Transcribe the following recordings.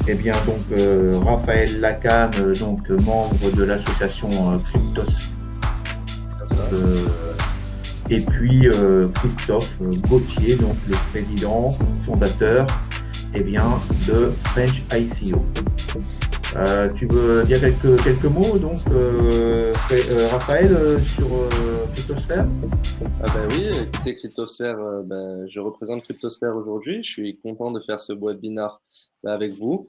Eh bien, donc, Raphaël Lacan, donc, membre de l'association Cryptos, C'est ça. euh, et puis Christophe Gauthier, donc le président fondateur eh bien, de French ICO. Tu veux dire quelques mots, donc, Raphaël, sur Cryptosphère? Ah ben oui, écoutez, Cryptosphère, je représente Cryptosphère aujourd'hui. Je suis content de faire ce webinaire avec vous.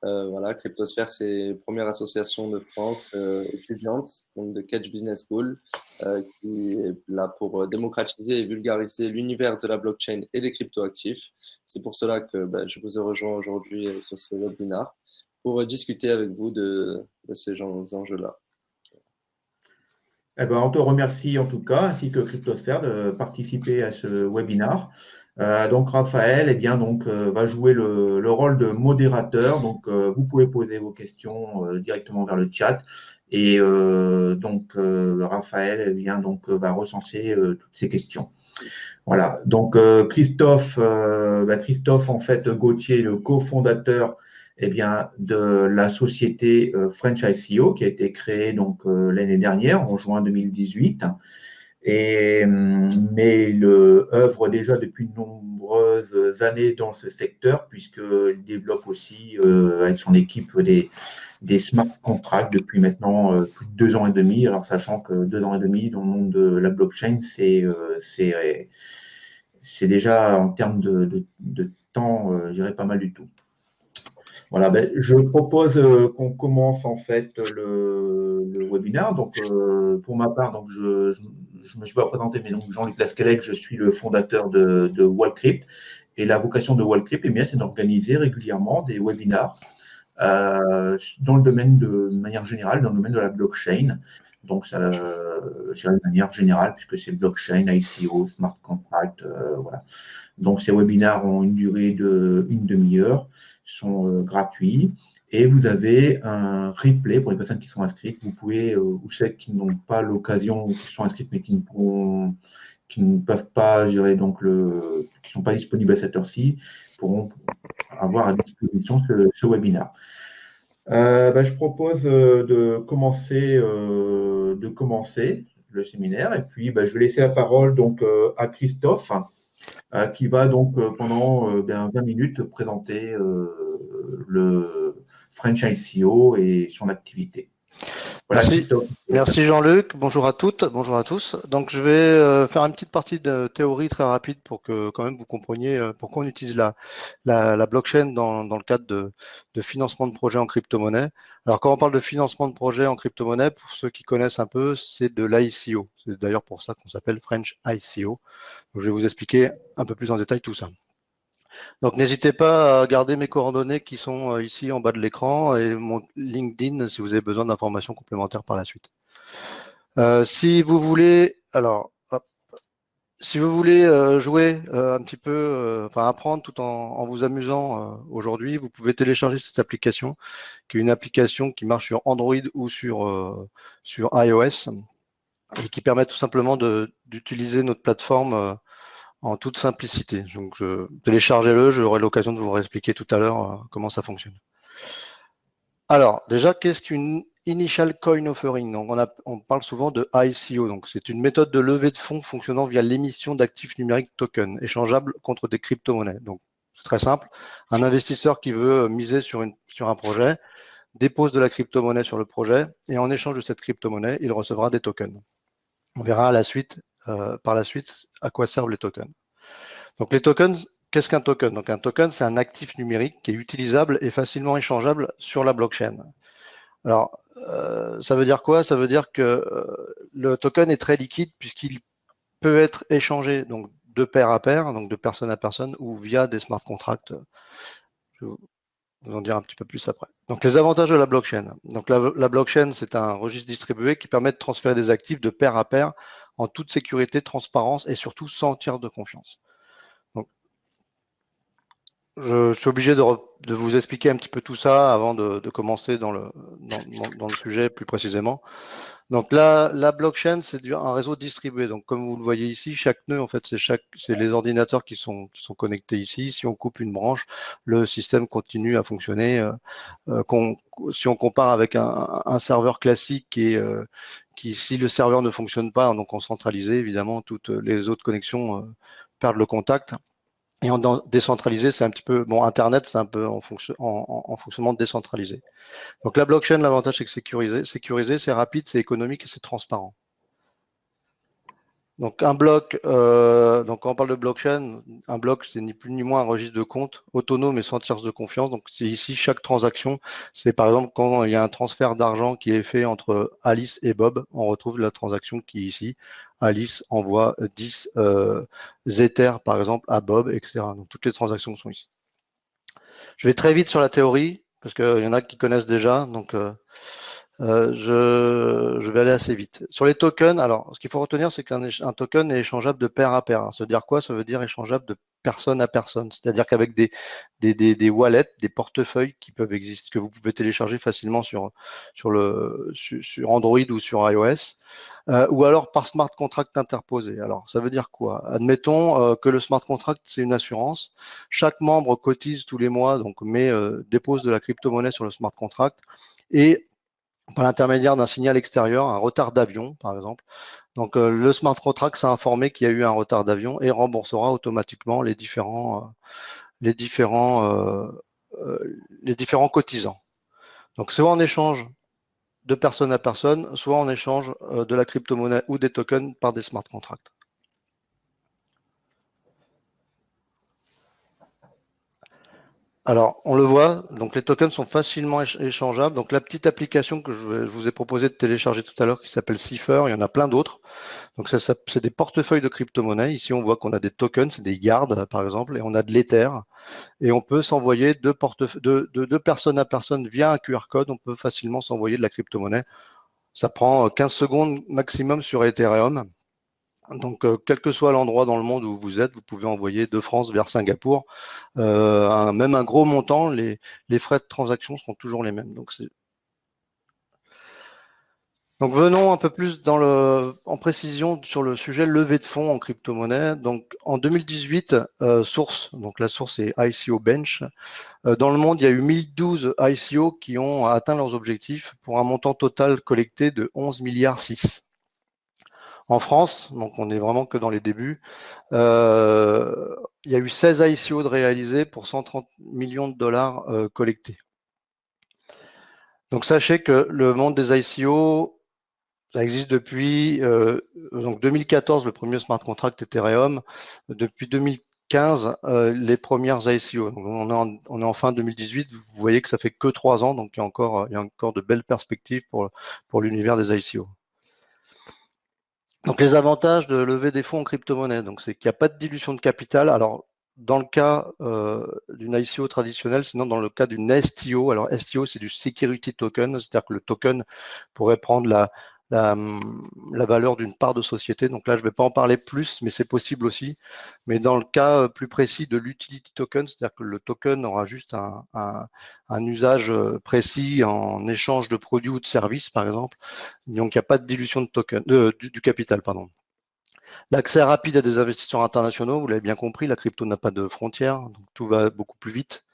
Voilà, Cryptosphère, c'est la première association de France étudiante, donc de Catch Business School, qui est là pour démocratiser et vulgariser l'univers de la blockchain et des cryptoactifs. C'est pour cela que je vous ai rejoint aujourd'hui sur ce webinaire pour discuter avec vous de ces enjeux-là. Eh ben, on te remercie en tout cas, ainsi que Cryptosphère, de participer à ce webinaire. Donc Raphaël, eh bien, donc, va jouer le rôle de modérateur. Donc vous pouvez poser vos questions directement vers le chat. Et Raphaël, eh bien, donc, va recenser toutes ces questions. Voilà. Donc Christophe en fait Gauthier, le cofondateur eh bien de la société French ICO qui a été créée donc l'année dernière en juin 2018 mais il œuvre déjà depuis de nombreuses années dans ce secteur puisqu'il développe aussi avec son équipe des smart contracts depuis maintenant plus de 2 ans et demi. Alors sachant que 2 ans et demi dans le monde de la blockchain c'est déjà en termes de temps, je dirais pas mal du tout. Voilà, ben, je propose qu'on commence en fait le webinaire. Donc, pour ma part, donc je me suis pas présenté, mais donc Jean-Luc Lascallec, je suis le fondateur de Wallcrypt. Et la vocation de Wallcrypt, eh bien, c'est d'organiser régulièrement des webinaires dans le domaine de manière générale, dans le domaine de la blockchain. Donc, ça, je dirais de manière générale, puisque c'est blockchain, ICO, smart contract, voilà. Donc, ces webinaires ont une durée de une demi-heure, sont gratuits. Et vous avez un replay pour les personnes qui sont inscrites. Vous pouvez, ou celles qui n'ont pas l'occasion, ou qui sont inscrites mais qui ne peuvent pas gérer donc qui ne sont pas disponibles à cette heure-ci, pourront avoir à disposition ce webinaire. Je propose de commencer le séminaire et puis je vais laisser la parole donc à Christophe qui va donc pendant 20 minutes présenter le French ICO et son activité. Voilà Merci, Christophe. merci Jean-Luc. Bonjour à toutes, bonjour à tous. Donc je vais faire une petite partie de théorie très rapide pour que quand même vous compreniez pourquoi on utilise la blockchain dans le cadre de financement de projets en crypto-monnaie. Alors quand on parle de financement de projets en crypto-monnaie, pour ceux qui connaissent un peu, c'est de l'ICO. C'est d'ailleurs pour ça qu'on s'appelle French ICO. Donc, je vais vous expliquer un peu plus en détail tout ça. Donc n'hésitez pas à garder mes coordonnées qui sont ici en bas de l'écran et mon LinkedIn si vous avez besoin d'informations complémentaires par la suite. Si vous voulez, alors, hop, si vous voulez jouer un petit peu, enfin apprendre tout en vous amusant aujourd'hui, vous pouvez télécharger cette application, qui est une application qui marche sur Android ou sur iOS et qui permet tout simplement d'utiliser notre plateforme en toute simplicité. Donc, téléchargez-le, j'aurai l'occasion de vous réexpliquer tout à l'heure comment ça fonctionne. Alors, déjà, qu'est-ce qu'une Initial Coin Offering? Donc, on parle souvent de ICO. Donc, c'est une méthode de levée de fonds fonctionnant via l'émission d'actifs numériques tokens, échangeables contre des crypto-monnaies. Donc, c'est très simple. Un investisseur qui veut miser sur un projet dépose de la crypto-monnaie sur le projet et en échange de cette crypto-monnaie, il recevra des tokens. On verra par la suite à quoi servent les tokens. Donc, les tokens, qu'est-ce qu'un token? Donc, un token, c'est un actif numérique qui est utilisable et facilement échangeable sur la blockchain. Alors, ça veut dire quoi? Ça veut dire que le token est très liquide puisqu'il peut être échangé donc de pair à pair, donc de personne à personne, ou via des smart contracts. Je vais vous en dire un petit peu plus après. Donc, les avantages de la blockchain. Donc, la blockchain, c'est un registre distribué qui permet de transférer des actifs de pair à pair en toute sécurité, transparence et surtout sans tiers de confiance. Donc, je suis obligé de vous expliquer un petit peu tout ça avant de commencer dans le sujet plus précisément. Donc là, la blockchain, c'est un réseau distribué. Donc comme vous le voyez ici, chaque nœud, en fait, c'est les ordinateurs qui sont connectés ici. Si on coupe une branche, le système continue à fonctionner. Si on compare avec un serveur classique qui, si le serveur ne fonctionne pas, donc en centralisé, évidemment, toutes les autres connexions perdent le contact. Et en décentralisé, c'est un petit peu, bon, Internet, c'est un peu en fonctionnement décentralisé. Donc la blockchain, l'avantage, c'est que sécurisé, c'est rapide, c'est économique et c'est transparent. Donc un bloc, donc quand on parle de blockchain, un bloc, c'est ni plus ni moins un registre de compte autonome et sans tiers de confiance. Donc c'est ici chaque transaction, c'est par exemple quand il y a un transfert d'argent qui est fait entre Alice et Bob, on retrouve la transaction qui est ici. Alice envoie 10 Ethers par exemple à Bob, etc. Donc toutes les transactions sont ici. Je vais très vite sur la théorie parce qu'il y en a qui connaissent déjà, donc je vais aller assez vite. Sur les tokens, alors ce qu'il faut retenir, c'est qu'un token est échangeable de pair à pair. Ça veut dire quoi? Ça veut dire échangeable de personne à personne. C'est-à-dire qu'avec des wallets, des portefeuilles qui peuvent exister, que vous pouvez télécharger facilement sur Android ou sur iOS, ou alors par smart contract interposé. Alors ça veut dire quoi? Admettons que le smart contract, c'est une assurance. Chaque membre cotise tous les mois, donc dépose de la crypto-monnaie sur le smart contract et par l'intermédiaire d'un signal extérieur, un retard d'avion, par exemple. Donc, le smart contract s'est informé qu'il y a eu un retard d'avion et remboursera automatiquement les différents cotisants. Donc, soit en échange de personne à personne, soit en échange de la crypto-monnaie ou des tokens par des smart contracts. Alors, on le voit, donc les tokens sont facilement échangeables. Donc, la petite application que je vous ai proposé de télécharger tout à l'heure qui s'appelle Cipher, il y en a plein d'autres. Donc, c'est des portefeuilles de crypto-monnaies. Ici, on voit qu'on a des tokens, c'est des gardes, par exemple, et on a de l'Ether. Et on peut s'envoyer de personne à personne via un QR code. On peut facilement s'envoyer de la crypto-monnaie. Ça prend 15 secondes maximum sur Ethereum. Donc, quel que soit l'endroit dans le monde où vous êtes, vous pouvez envoyer de France vers Singapour. Même un gros montant, les frais de transaction seront toujours les mêmes. Donc venons un peu plus en précision sur le sujet levée de fonds en crypto-monnaie. Donc en 2018, source, donc la source est ICO Bench. Dans le monde, il y a eu 1012 ICO qui ont atteint leurs objectifs pour un montant total collecté de 11 milliards 6. En France, donc on est vraiment que dans les débuts, il y a eu 16 ICO de réalisés pour 130 millions de dollars collectés. Donc sachez que le monde des ICO, ça existe depuis donc 2014, le premier smart contract Ethereum. Depuis 2015, les premières ICO. Donc on est en fin 2018. Vous voyez que ça fait que 3 ans, donc il y a encore de belles perspectives pour l'univers des ICO. Donc les avantages de lever des fonds en crypto-monnaie, donc c'est qu'il n'y a pas de dilution de capital. Alors dans le cas d'une ICO traditionnelle, sinon dans le cas d'une STO, alors STO c'est du security token, c'est-à-dire que le token pourrait prendre la valeur d'une part de société. Donc là je ne vais pas en parler plus, mais c'est possible aussi. Mais dans le cas plus précis de l'utility token, c'est-à-dire que le token aura juste un usage précis en échange de produits ou de services, par exemple. Donc il n'y a pas de dilution de token, du capital, pardon. L'accès rapide à des investisseurs internationaux, vous l'avez bien compris, la crypto n'a pas de frontières, donc tout va beaucoup plus vite.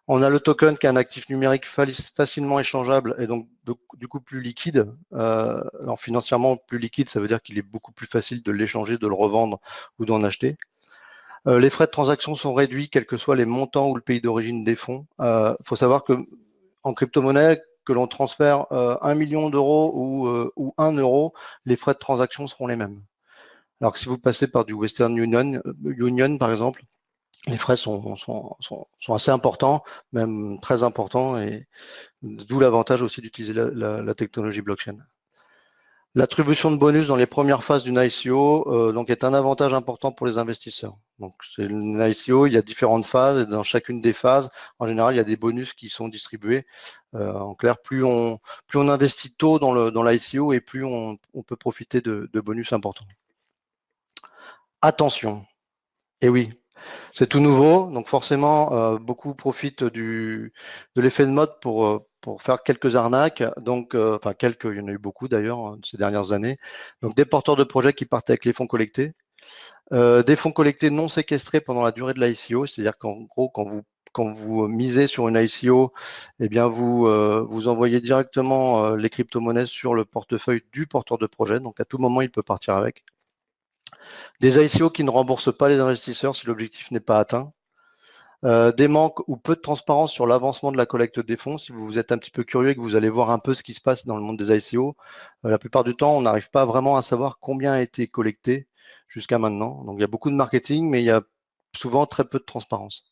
On a le token qui est un actif numérique facilement échangeable et donc du coup plus liquide. Alors financièrement plus liquide, ça veut dire qu'il est beaucoup plus facile de l'échanger, de le revendre ou d'en acheter. Les frais de transaction sont réduits, quels que soient les montants ou le pays d'origine des fonds. Faut savoir que en crypto-monnaie, que l'on transfère 1 million d'euros ou 1 euro, les frais de transaction seront les mêmes. Alors que si vous passez par du Western Union par exemple, les frais sont assez importants, même très importants, et d'où l'avantage aussi d'utiliser la technologie blockchain. L'attribution de bonus dans les premières phases d'une ICO donc est un avantage important pour les investisseurs. Donc c'est une ICO, il y a différentes phases et dans chacune des phases, en général, il y a des bonus qui sont distribués. En clair, plus on investit tôt dans l'ICO et plus on peut profiter de bonus importants. Attention, et oui, C'est tout nouveau, donc forcément, beaucoup profitent de l'effet de mode pour faire quelques arnaques. Donc, enfin quelques, il y en a eu beaucoup d'ailleurs ces dernières années. Donc, des porteurs de projets qui partent avec les fonds collectés, des fonds collectés non séquestrés pendant la durée de l'ICO, c'est-à-dire qu'en gros, quand vous misez sur une ICO, eh bien vous envoyez directement les crypto-monnaies sur le portefeuille du porteur de projet. Donc, à tout moment, il peut partir avec. Des ICO qui ne remboursent pas les investisseurs si l'objectif n'est pas atteint. Des manques ou peu de transparence sur l'avancement de la collecte des fonds. Si vous êtes un petit peu curieux et que vous allez voir un peu ce qui se passe dans le monde des ICO, la plupart du temps, on n'arrive pas vraiment à savoir combien a été collecté jusqu'à maintenant. Donc il y a beaucoup de marketing, mais il y a souvent très peu de transparence.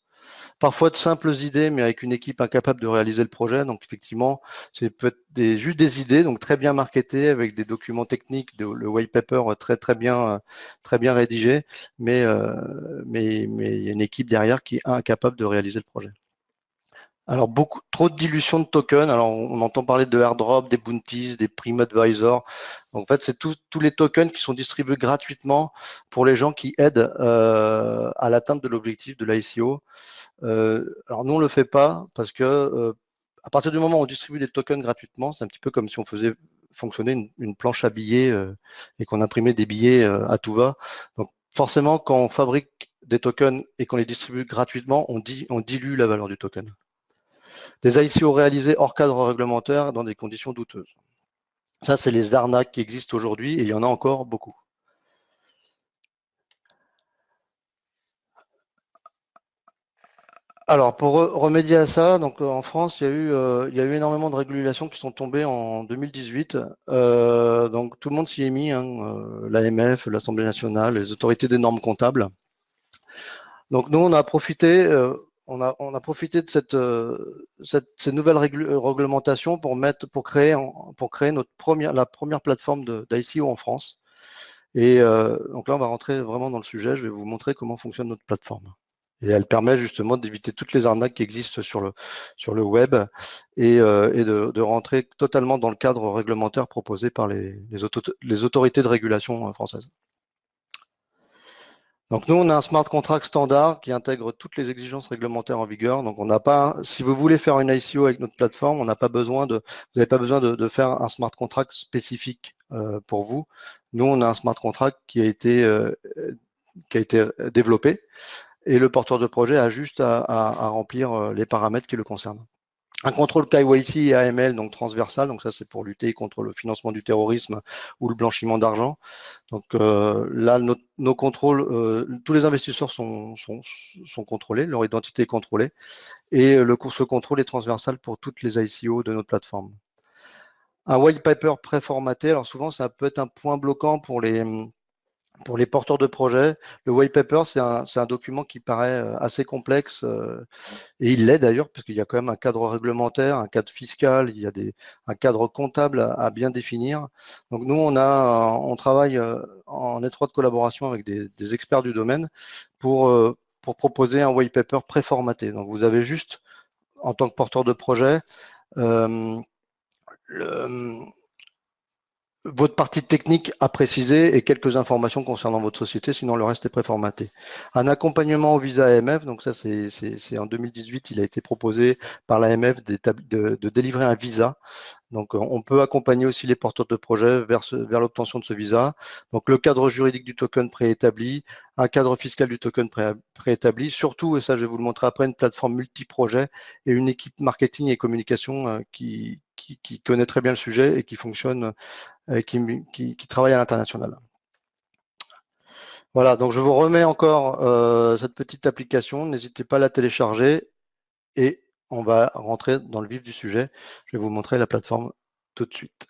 Parfois de simples idées, mais avec une équipe incapable de réaliser le projet. Donc effectivement, c'est peut-être juste des idées, donc très bien marketées, avec des documents techniques, le white paper très bien rédigé, mais il y a une équipe derrière qui est incapable de réaliser le projet. Alors beaucoup trop de dilution de tokens. Alors on entend parler de airdrop, des bounties, des prime advisors. En fait, c'est tous les tokens qui sont distribués gratuitement pour les gens qui aident à l'atteinte de l'objectif de l'ICO. Alors nous on le fait pas parce que à partir du moment où on distribue des tokens gratuitement, c'est un petit peu comme si on faisait fonctionner une planche à billets et qu'on imprimait des billets à tout va. Donc forcément, quand on fabrique des tokens et qu'on les distribue gratuitement, on dilue la valeur du token. Des ICO réalisés hors cadre réglementaire dans des conditions douteuses. Ça, c'est les arnaques qui existent aujourd'hui et il y en a encore beaucoup. Alors, pour remédier à ça, donc en France, il y a eu énormément de régulations qui sont tombées en 2018. Donc, tout le monde s'y est mis, l'AMF, l'Assemblée nationale, les autorités des normes comptables. Donc, nous, on a profité, on a profité de ces nouvelles réglementations pour créer la première plateforme d'ICO en France. Et donc là, on va rentrer vraiment dans le sujet. Je vais vous montrer comment fonctionne notre plateforme. Et elle permet justement d'éviter toutes les arnaques qui existent sur le web et de rentrer totalement dans le cadre réglementaire proposé par les autorités de régulation françaises. Donc nous, on a un smart contract standard qui intègre toutes les exigences réglementaires en vigueur. Donc on n'a pas, si vous voulez faire une ICO avec notre plateforme, vous n'avez pas besoin de faire un smart contract spécifique pour vous. Nous, on a un smart contract qui a été développé et le porteur de projet a juste à remplir les paramètres qui le concernent. Un contrôle KYC et AML, donc transversal, donc ça c'est pour lutter contre le financement du terrorisme ou le blanchiment d'argent. Donc là, nos contrôles, tous les investisseurs sont contrôlés, leur identité est contrôlée, et ce contrôle est transversal pour toutes les ICO de notre plateforme. Un white paper préformaté, alors souvent ça peut être un point bloquant pour les porteurs de projets. Le white paper, c'est un document qui paraît assez complexe, et il l'est d'ailleurs, parce qu'il y a quand même un cadre réglementaire, un cadre fiscal, il y a un cadre comptable à bien définir. Donc nous, on travaille en étroite collaboration avec des experts du domaine pour proposer un white paper préformaté. Donc vous avez juste, en tant que porteur de projet, votre partie technique à préciser et quelques informations concernant votre société, sinon le reste est préformaté. Un accompagnement au visa AMF, donc ça c'est en 2018, il a été proposé par l'AMF de délivrer un visa. Donc on peut accompagner aussi les porteurs de projets vers l'obtention de ce visa. Donc le cadre juridique du token préétabli, un cadre fiscal du token préétabli, surtout, et ça je vais vous le montrer après, une plateforme multi-projet et une équipe marketing et communication qui connaît très bien le sujet et qui fonctionne, qui travaille à l'international. Voilà, donc je vous remets encore cette petite application, n'hésitez pas à la télécharger et on va rentrer dans le vif du sujet. Je vais vous montrer la plateforme tout de suite.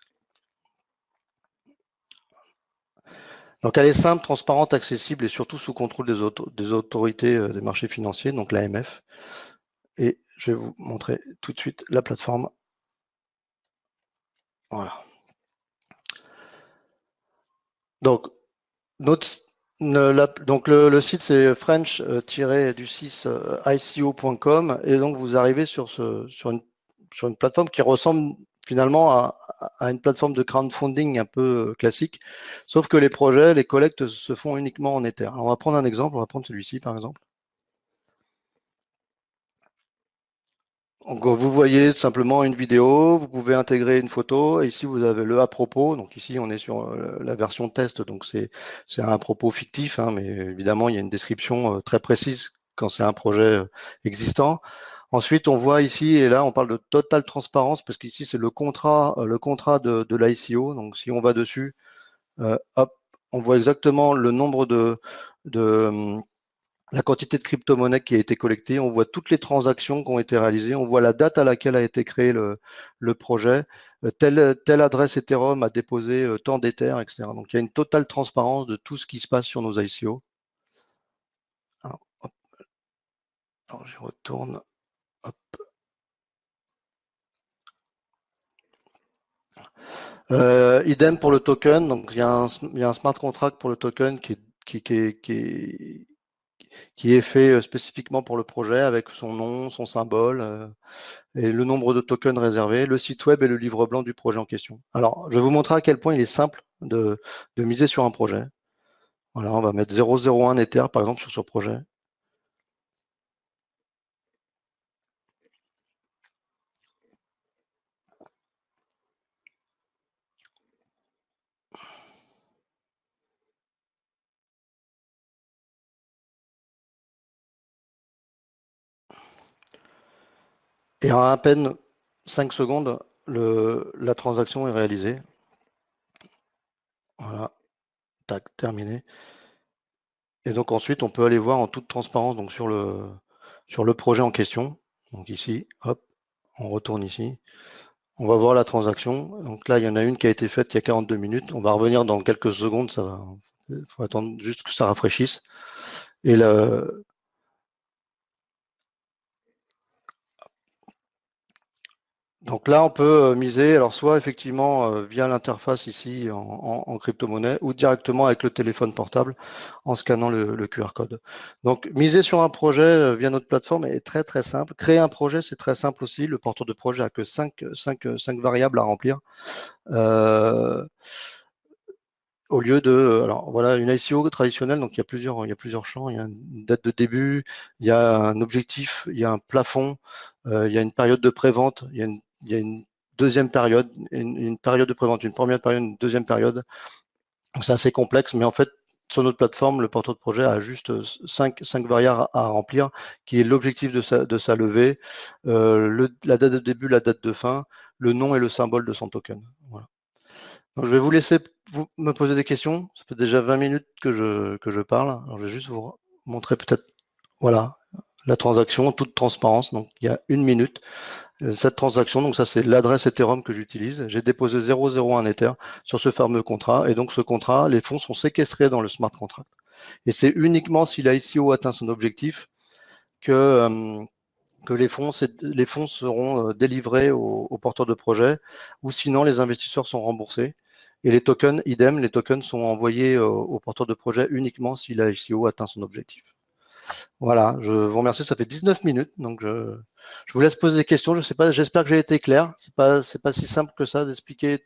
Donc elle est simple, transparente, accessible et surtout sous contrôle des autorités des marchés financiers, donc l'AMF. Et je vais vous montrer tout de suite la plateforme. Voilà. Donc, le site c'est french-ico.com et donc vous arrivez sur une plateforme qui ressemble finalement à une plateforme de crowdfunding un peu classique, sauf que les collectes se font uniquement en Ether. Alors on va prendre un exemple, on va prendre celui-ci par exemple. Donc, vous voyez simplement une vidéo, vous pouvez intégrer une photo, et ici vous avez le à propos. Donc ici on est sur la version test, donc c'est un propos fictif, hein, mais évidemment il y a une description très précise quand c'est un projet existant. Ensuite on voit ici, et là on parle de totale transparence, parce qu'ici c'est le contrat de l'ICO. Donc si on va dessus, hop, on voit exactement le nombre de la quantité de crypto-monnaie qui a été collectée, on voit toutes les transactions qui ont été réalisées, on voit la date à laquelle a été créé le projet, telle adresse Ethereum a déposé tant d'Ether, etc. Donc il y a une totale transparence de tout ce qui se passe sur nos ICO. Alors, hop, alors je retourne. Hop. Idem pour le token, donc il y a un smart contract pour le token qui est fait spécifiquement pour le projet avec son nom, son symbole, et le nombre de tokens réservés, le site web et le livre blanc du projet en question. Alors, je vais vous montrer à quel point il est simple de miser sur un projet. Voilà, on va mettre 0,01 Ether par exemple sur ce projet. Et en à peine 5 secondes, la transaction est réalisée. Voilà, tac, terminé. Et donc ensuite, on peut aller voir en toute transparence donc sur le projet en question. Donc ici, hop, on retourne ici. On va voir la transaction. Donc là, il y en a une qui a été faite il y a 42 minutes. On va revenir dans quelques secondes. Il faut attendre juste que ça rafraîchisse. Et donc là, on peut miser, alors soit effectivement via l'interface ici en crypto-monnaie ou directement avec le téléphone portable en scannant le QR code. Donc miser sur un projet via notre plateforme est très très simple. Créer un projet, c'est très simple aussi. Le porteur de projet a que 5 variables à remplir. Au lieu de, alors voilà, une ICO traditionnelle, donc il y a plusieurs champs. Il y a une date de début, il y a un objectif, il y a un plafond, il y a une période de prévente, il y a une deuxième période, une période de prévente, une première période, une deuxième période. C'est assez complexe, mais en fait, sur notre plateforme, le porteur de projet a juste cinq variables à remplir, qui est l'objectif de sa levée, la date de début, la date de fin, le nom et le symbole de son token. Voilà. Donc, je vais vous laisser me poser des questions. Ça fait déjà 20 minutes que je parle. Alors, je vais juste vous montrer peut-être, voilà, la transaction en toute transparence. Donc, il y a une minute. Cette transaction, donc ça, c'est l'adresse Ethereum que j'utilise. J'ai déposé 0,01 Ether sur ce fameux contrat. Et donc, ce contrat, les fonds sont séquestrés dans le smart contract. Et c'est uniquement si l'ICO atteint son objectif que les fonds seront délivrés aux porteurs de projet, ou sinon les investisseurs sont remboursés. Et les tokens, idem, les tokens sont envoyés aux porteurs de projet uniquement si la ICO atteint son objectif. Voilà, je vous remercie, ça fait 19 minutes, donc je vous laisse poser des questions. Je sais pas, j'espère que j'ai été clair. C'est pas si simple que ça d'expliquer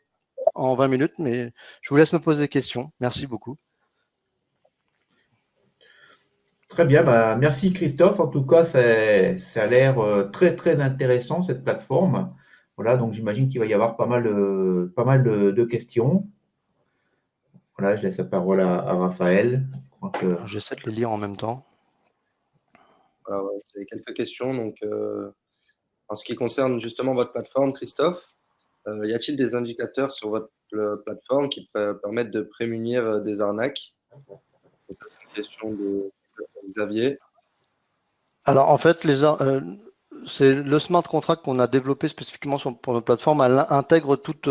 en 20 minutes, mais je vous laisse me poser des questions. Merci beaucoup. Très bien, bah, merci Christophe. En tout cas, ça a l'air très très intéressant cette plateforme. Voilà, donc j'imagine qu'il va y avoir pas mal de questions. Voilà, je laisse la parole à Raphaël. J'essaie de les lire en même temps. Alors, vous avez quelques questions. Donc, en ce qui concerne justement votre plateforme, Christophe, y a-t-il des indicateurs sur votre plateforme qui permettent de prémunir des arnaques? Et ça, c'est une question de Xavier. Alors en fait, c'est le smart contract qu'on a développé spécifiquement pour notre plateforme. Elle intègre toutes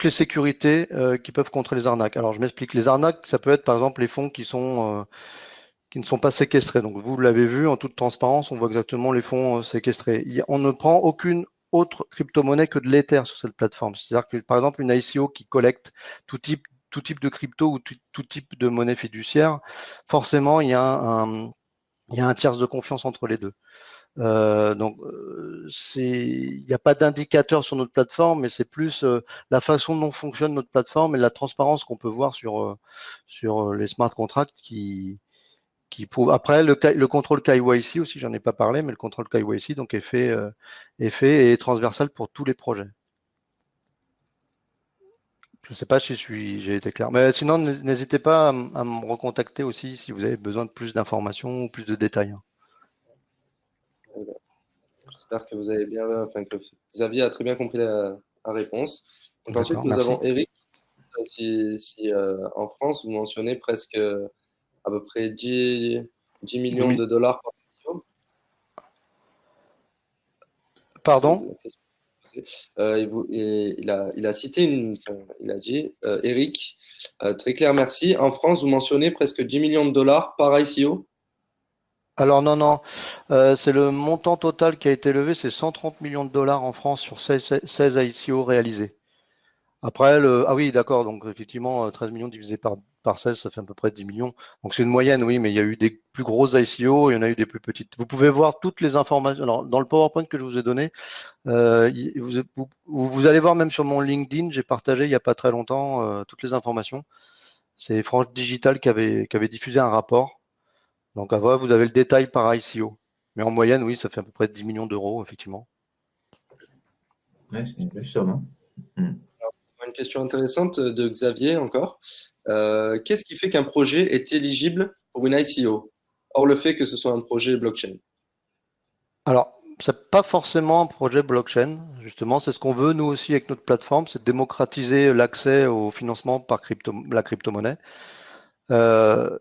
les sécurités qui peuvent contrer les arnaques. Alors je m'explique. Les arnaques, ça peut être par exemple les fonds qui ne sont pas séquestrés. Donc vous l'avez vu en toute transparence, on voit exactement les fonds séquestrés. On ne prend aucune autre crypto-monnaie que de l'Ether sur cette plateforme. C'est-à-dire que par exemple une ICO qui collecte tout type de crypto ou tout type de monnaie fiduciaire, forcément il y a un tiers de confiance entre les deux. Donc, il n'y a pas d'indicateur sur notre plateforme, mais c'est plus la façon dont fonctionne notre plateforme et la transparence qu'on peut voir sur les smart contracts qui prouve. Après, le contrôle KYC aussi, j'en ai pas parlé, mais le contrôle KYC donc est fait et est transversal pour tous les projets. Je ne sais pas si j'ai été clair. Mais sinon, n'hésitez pas à me recontacter aussi si vous avez besoin de plus d'informations ou plus de détails. J'espère que vous avez bien, enfin que Xavier a très bien compris la réponse. Donc ensuite, nous Merci. avons Eric. Si en France, vous mentionnez presque à peu près 10 millions de dollars par ICO. Pardon? Il a cité il a dit, Eric, très clair, merci. En France, vous mentionnez presque 10 millions de dollars par ICO. Alors non, c'est le montant total qui a été levé, c'est 130 millions de dollars en France sur 16 ICO réalisés. Après, ah oui, d'accord, donc effectivement, 13 millions divisé par 16, ça fait à peu près 10 millions. Donc c'est une moyenne, oui, mais il y a eu des plus grosses ICO, il y en a eu des plus petites. Vous pouvez voir toutes les informations. Alors, dans le PowerPoint que je vous ai donné, vous allez voir même sur mon LinkedIn, j'ai partagé il n'y a pas très longtemps toutes les informations. C'est France Digital qui avait diffusé un rapport. Donc après, vous avez le détail par ICO. Mais en moyenne, oui, ça fait à peu près 10 millions d'euros, effectivement. Ouais, c'est une belle somme. Hein. Une question intéressante de Xavier encore. Qu'est-ce qui fait qu'un projet est éligible pour une ICO, hors le fait que ce soit un projet blockchain? Alors, c'est pas forcément un projet blockchain, justement, c'est ce qu'on veut nous aussi avec notre plateforme, c'est de démocratiser l'accès au financement par la crypto-monnaie.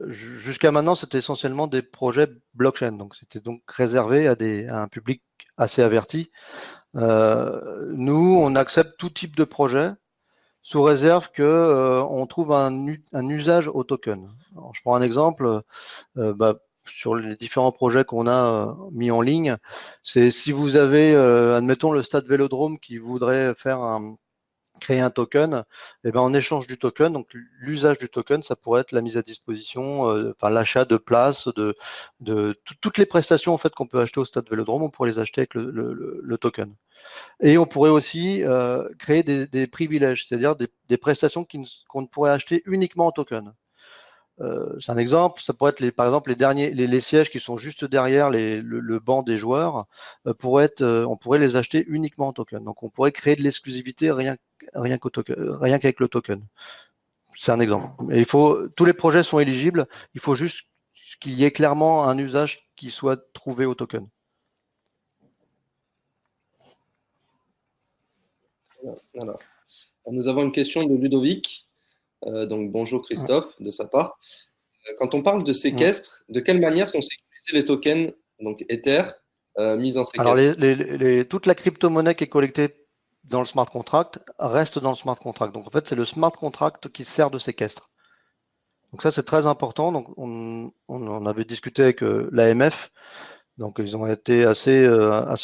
Jusqu'à maintenant, c'était essentiellement des projets blockchain, donc c'était donc réservé à un public assez averti. Nous, on accepte tout type de projet sous réserve que on trouve un usage au token. Alors, je prends un exemple. Sur les différents projets qu'on a mis en ligne, c'est si vous avez, admettons, le stade Vélodrome qui voudrait créer un token, et ben en échange du token, donc l'usage du token, ça pourrait être la mise à disposition, enfin l'achat de places, toutes les prestations en fait qu'on peut acheter au stade Vélodrome, on pourrait les acheter avec le token. Et on pourrait aussi créer des privilèges, c'est-à-dire des prestations qu'on ne pourrait acheter uniquement en token. C'est un exemple, ça pourrait être par exemple les sièges qui sont juste derrière le banc des joueurs, on pourrait les acheter uniquement en token. Donc on pourrait créer de l'exclusivité rien qu'avec le token. C'est un exemple. Et tous les projets sont éligibles, il faut juste qu'il y ait clairement un usage qui soit trouvé au token. Voilà. Nous avons une question de Ludovic. Donc bonjour Christophe, de sa part. Quand on parle de séquestre, de quelle manière sont sécurisés les tokens, donc Ether, mis en séquestre? Alors toute la crypto-monnaie qui est collectée dans le smart contract reste dans le smart contract. Donc en fait, c'est le smart contract qui sert de séquestre. Donc ça, c'est très important. Donc on en avait discuté avec l'AMF. Donc ils ont été assez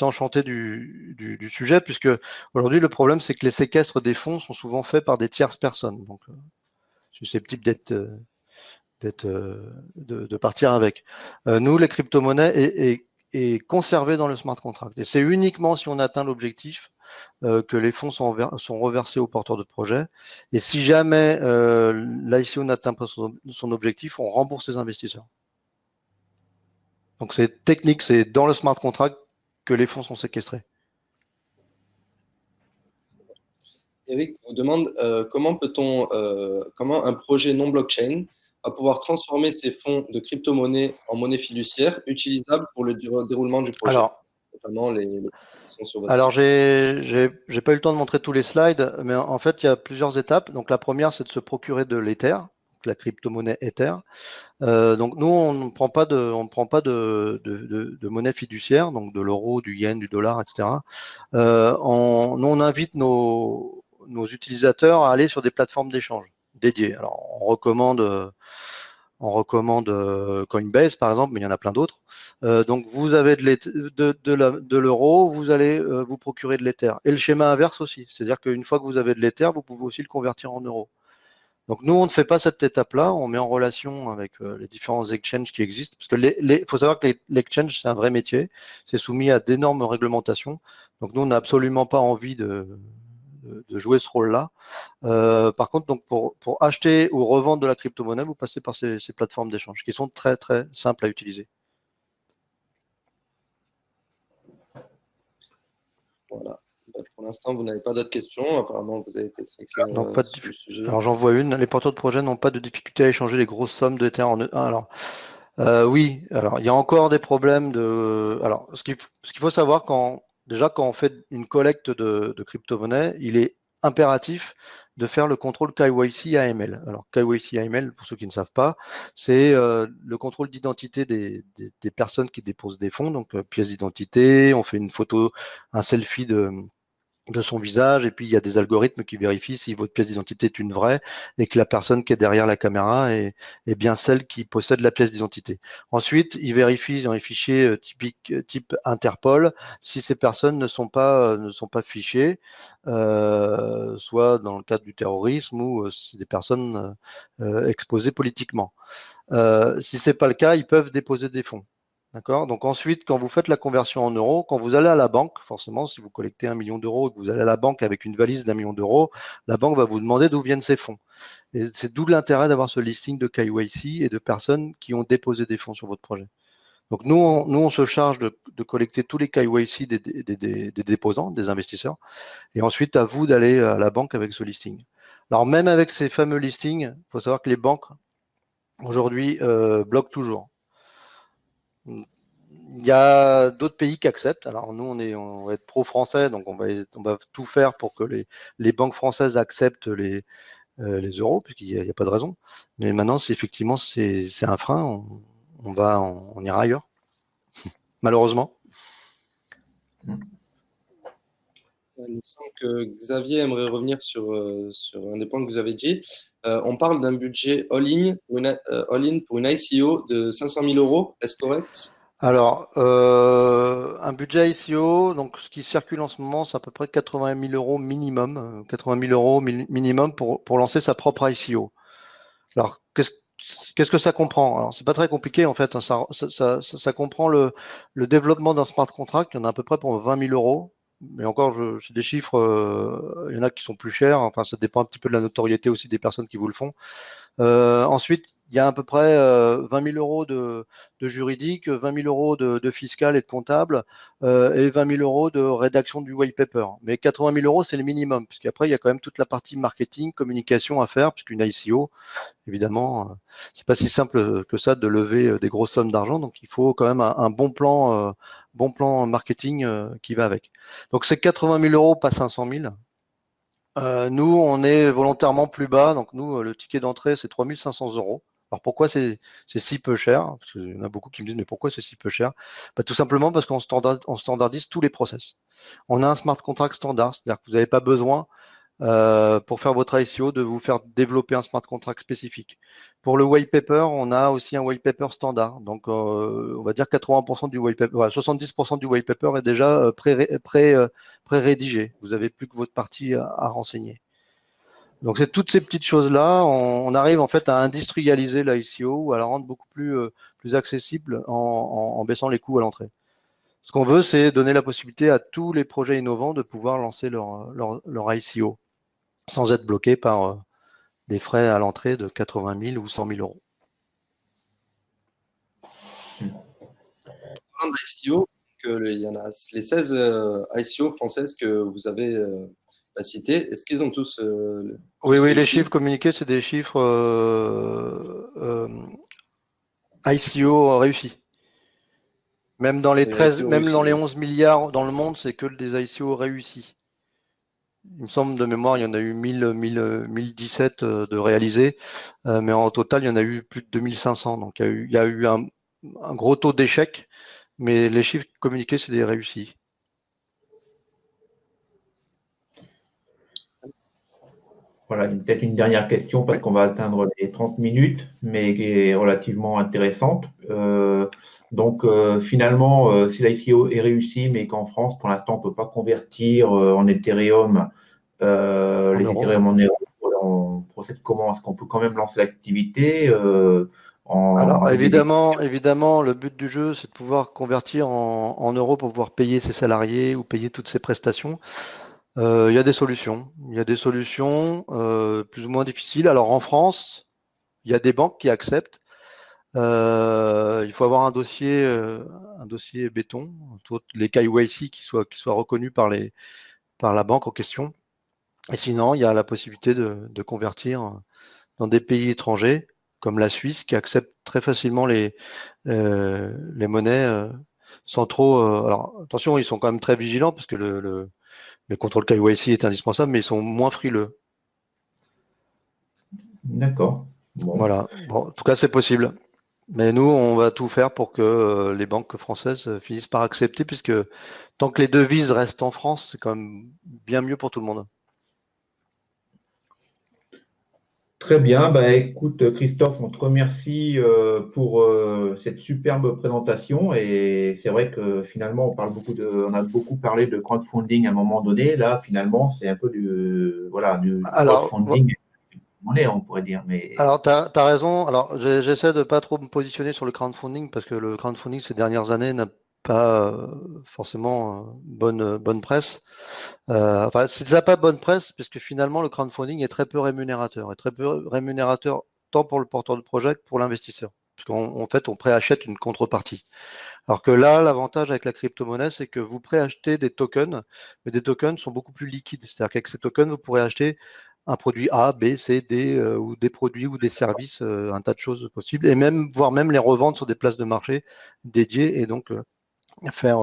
enchantés du sujet, puisque aujourd'hui le problème c'est que les séquestres des fonds sont souvent faits par des tierces personnes, donc susceptibles de partir avec. Nous, les crypto-monnaies est conservé dans le smart contract. Et c'est uniquement si on atteint l'objectif que les fonds sont reversés aux porteurs de projet. Et si jamais l'ICO n'atteint pas son objectif, on rembourse les investisseurs. Donc c'est technique, c'est dans le smart contract que les fonds sont séquestrés. Eric vous demande comment un projet non blockchain va pouvoir transformer ses fonds de crypto-monnaie en monnaie fiduciaire utilisable pour le déroulement du projet, notamment les qui sont sur votre Alors, site. j'ai pas eu le temps de montrer tous les slides, mais en fait, il y a plusieurs étapes. Donc, la première, c'est de se procurer de l'Ether, la crypto-monnaie Ether. Donc, nous, on ne prend pas de monnaie fiduciaire, donc de l'euro, du yen, du dollar, etc. Nous, on invite nos utilisateurs à aller sur des plateformes d'échange dédiées. Alors, on recommande Coinbase, par exemple, mais il y en a plein d'autres. Donc, vous avez de l'euro, vous allez vous procurer de l'Ether. Et le schéma inverse aussi, c'est-à-dire qu'une fois que vous avez de l'Ether, vous pouvez aussi le convertir en euros. Donc, nous, on ne fait pas cette étape-là, on met en relation avec les différents exchanges qui existent, parce que faut savoir que l'exchange, c'est un vrai métier, c'est soumis à d'énormes réglementations. Donc, nous, on n'a absolument pas envie de jouer ce rôle-là. Par contre, donc pour acheter ou revendre de la crypto-monnaie, vous passez par ces plateformes d'échange qui sont très très simples à utiliser. Voilà. Pour l'instant, vous n'avez pas d'autres questions. Apparemment, vous avez été très clair sur le sujet. Alors j'en vois une. Les porteurs de projet n'ont pas de difficulté à échanger les grosses sommes de terre en E1. Alors oui, alors il y a encore des problèmes de. Alors ce qu'il faut savoir quand on fait une collecte de crypto-monnaie, il est impératif de faire le contrôle KYC AML. Alors KYC AML, pour ceux qui ne savent pas, c'est le contrôle d'identité des personnes qui déposent des fonds, donc pièce d'identité, on fait une photo, un selfie de son visage, et puis il y a des algorithmes qui vérifient si votre pièce d'identité est une vraie et que la personne qui est derrière la caméra est bien celle qui possède la pièce d'identité. Ensuite, ils vérifient dans les fichiers type Interpol si ces personnes ne sont pas fichées, soit dans le cadre du terrorisme ou des personnes exposées politiquement. Si c'est pas le cas, ils peuvent déposer des fonds. D'accord. Donc ensuite, quand vous faites la conversion en euros, quand vous allez à la banque, forcément, si vous collectez 1 million d'euros et que vous allez à la banque avec une valise d'1 million d'euros, la banque va vous demander d'où viennent ces fonds. Et c'est d'où l'intérêt d'avoir ce listing de KYC et de personnes qui ont déposé des fonds sur votre projet. Donc nous, on se charge de collecter tous les KYC des déposants, des investisseurs, et ensuite à vous d'aller à la banque avec ce listing. Alors même avec ces fameux listings, il faut savoir que les banques aujourd'hui bloquent toujours. Il y a d'autres pays qui acceptent. Alors nous, on va être pro-français, donc on va tout faire pour que les banques françaises acceptent les euros, puisqu'il n'y a pas de raison. Mais maintenant, si effectivement c'est un frein, on ira ailleurs, malheureusement. Il me semble que Xavier aimerait revenir sur un des points que vous avez dit. On parle d'un budget all-in pour une ICO de 500 000 euros. Est-ce correct? Alors, un budget ICO, donc ce qui circule en ce moment, c'est à peu près 80 000 euros minimum, 80 000 euros minimum pour lancer sa propre ICO. Alors, qu'est-ce que ça comprend? Alors, c'est pas très compliqué en fait. Ça comprend le développement d'un smart contract. Il y en a à peu près pour 20 000 euros. Mais encore, c'est des chiffres. Il y en a qui sont plus chers. Enfin, ça dépend un petit peu de la notoriété aussi des personnes qui vous le font. Ensuite, il y a à peu près 20 000 euros de juridique, 20 000 euros de fiscal et de comptable, et 20 000 euros de rédaction du white paper. Mais 80 000 euros, c'est le minimum, puisqu'après, il y a quand même toute la partie marketing, communication à faire, puisqu'une ICO, évidemment, c'est pas si simple que ça de lever des grosses sommes d'argent, donc il faut quand même un bon plan marketing qui va avec. Donc c'est 80 000 euros, pas 500 000. Nous, on est volontairement plus bas. Donc, nous, le ticket d'entrée, c'est 3 500 euros. Alors, pourquoi c'est si peu cher? Parce qu'il y en a beaucoup qui me disent, mais pourquoi c'est si peu cher? Tout simplement parce qu'on standardise tous les process. On a un smart contract standard, c'est-à-dire que vous n'avez pas besoin pour faire votre ICO de vous faire développer un smart contract spécifique. Pour le white paper, on a aussi un white paper standard. Donc, on va dire 80% du white paper, 70% du white paper est déjà pré-rédigé. Vous avez plus que votre partie à renseigner. Donc, c'est toutes ces petites choses-là. On arrive en fait à industrialiser l'ICO ou à la rendre beaucoup plus accessible en baissant les coûts à l'entrée. Ce qu'on veut, c'est donner la possibilité à tous les projets innovants de pouvoir lancer leur ICO sans être bloqué par des frais à l'entrée de 80 000 ou 100 000 euros. ICO, il y en a les 16 ICO françaises que vous avez citées. Est-ce qu'ils ont tous oui, les chiffres communiqués, c'est des chiffres ICO réussis. Même dans les 13, même dans les 11 milliards dans le monde, c'est que des ICO réussis. Il me semble de mémoire, il y en a eu 1017 de réalisés, mais en total, il y en a eu plus de 2500. Donc, il y a eu un gros taux d'échec, mais les chiffres communiqués, c'est des réussis. Voilà, peut-être une dernière question parce qu'on va atteindre les 30 minutes, mais qui est relativement intéressante. Finalement, si l'ICO est réussi, mais qu'en France, pour l'instant, on ne peut pas convertir en Ethereum les Ethereum en euros, on procède comment? Est-ce qu'on peut quand même lancer l'activité Alors évidemment, le but du jeu, c'est de pouvoir convertir en euros pour pouvoir payer ses salariés ou payer toutes ses prestations. Il y a des solutions. Il y a des solutions plus ou moins difficiles. Alors en France, il y a des banques qui acceptent. Il faut avoir un dossier béton, les KYC qui soient reconnus par la banque en question. Et sinon, il y a la possibilité de convertir dans des pays étrangers, comme la Suisse, qui accepte très facilement les monnaies sans trop. Alors attention, ils sont quand même très vigilants parce que le contrôle KYC est indispensable, mais ils sont moins frileux. D'accord. Bon. Voilà. Bon, en tout cas, c'est possible. Mais nous, on va tout faire pour que les banques françaises finissent par accepter, puisque tant que les devises restent en France, c'est quand même bien mieux pour tout le monde. Très bien. Bah, écoute, Christophe, on te remercie pour cette superbe présentation. Et c'est vrai que finalement, on a beaucoup parlé de crowdfunding à un moment donné. Là, finalement, c'est un peu du Alors, crowdfunding on pourrait dire. Mais Alors, tu as raison. Alors, j'essaie de pas trop me positionner sur le crowdfunding parce que le crowdfunding ces dernières années n'a pas forcément bonne presse. Enfin, ça n'a pas bonne presse puisque finalement, le crowdfunding est très peu rémunérateur. Et très peu rémunérateur tant pour le porteur de projet que pour l'investisseur. Puisqu'en fait, on préachète une contrepartie. Alors que là, l'avantage avec la crypto-monnaie, c'est que vous préachetez des tokens, mais des tokens sont beaucoup plus liquides. C'est-à-dire qu'avec ces tokens, vous pourrez acheter un produit A, B, C, D, ou des produits ou des services, un tas de choses possibles, et voire même les revendre sur des places de marché dédiées et donc faire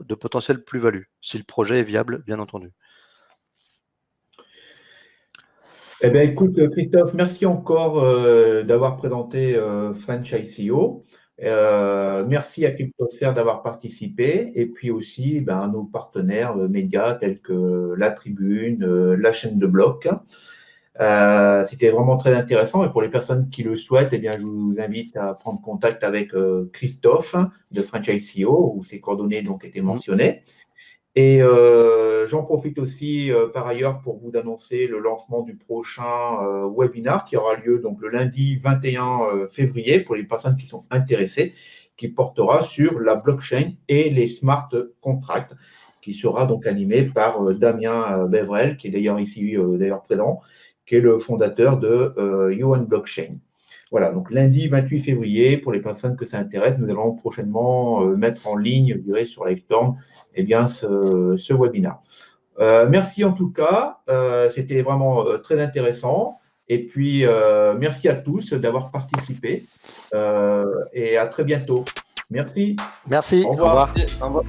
de potentielles plus-values, si le projet est viable, bien entendu. eh bien, écoute, Christophe, merci encore d'avoir présenté French ICO. Merci à Cryptosphère d'avoir participé et puis aussi à nos partenaires médias tels que La Tribune, la chaîne de blocs. C'était vraiment très intéressant et pour les personnes qui le souhaitent, eh bien, je vous invite à prendre contact avec Christophe de French ICO où ses coordonnées donc étaient mentionnées. Et j'en profite aussi par ailleurs pour vous annoncer le lancement du prochain webinar qui aura lieu donc le lundi 21 février pour les personnes qui sont intéressées, qui portera sur la blockchain et les smart contracts, qui sera donc animé par Damien Bevrel, qui est d'ailleurs ici présent, qui est le fondateur de Yuan Blockchain. Voilà, donc lundi 28 février, pour les personnes que ça intéresse, nous allons prochainement mettre en ligne, je dirais, sur Livestorm, eh bien, ce webinaire. Merci en tout cas, c'était vraiment très intéressant. Et puis, merci à tous d'avoir participé et à très bientôt. Merci. Merci. Au revoir. Au revoir.